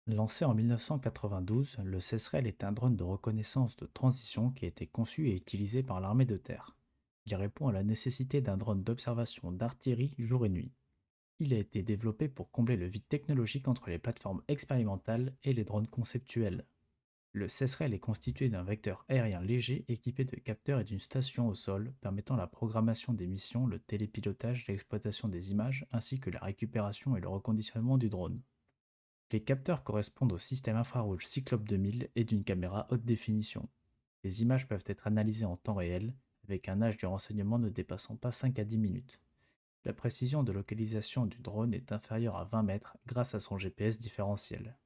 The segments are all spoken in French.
Lancé en 1992, le Cesrel est un drone de reconnaissance de transition qui a été conçu et utilisé par l'armée de terre. Il répond à la nécessité d'un drone d'observation d'artillerie jour et nuit. Il a été développé pour combler le vide technologique entre les plateformes expérimentales et les drones conceptuels. Le Cesrel est constitué d'un vecteur aérien léger équipé de capteurs et d'une station au sol permettant la programmation des missions, le télépilotage, l'exploitation des images ainsi que la récupération et le reconditionnement du drone. Les capteurs correspondent au système infrarouge Cyclope 2000 et d'une caméra haute définition. Les images peuvent être analysées en temps réel, avec un âge du renseignement ne dépassant pas 5 à 10 minutes. La précision de localisation du drone est inférieure à 20 mètres grâce à son GPS différentiel.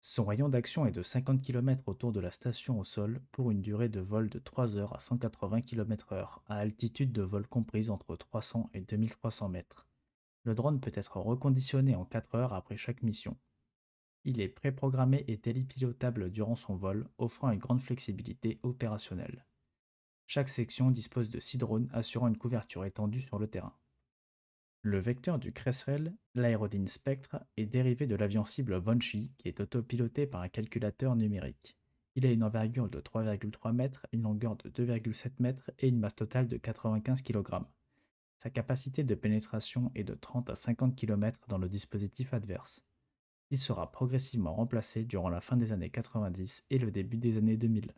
Son rayon d'action est de 50 km autour de la station au sol pour une durée de vol de 3 heures à 180 km/h, à altitude de vol comprise entre 300 et 2300 mètres. Le drone peut être reconditionné en 4 heures après chaque mission. Il est préprogrammé et télépilotable durant son vol, offrant une grande flexibilité opérationnelle. Chaque section dispose de 6 drones assurant une couverture étendue sur le terrain. Le vecteur du Cresrel, l'aérodyne Spectre, est dérivé de l'avion cible Banshee qui est autopiloté par un calculateur numérique. Il a une envergure de 3,3 mètres, une longueur de 2,7 mètres et une masse totale de 95 kg. Sa capacité de pénétration est de 30 à 50 km dans le dispositif adverse. Il sera progressivement remplacé durant la fin des années 90 et le début des années 2000.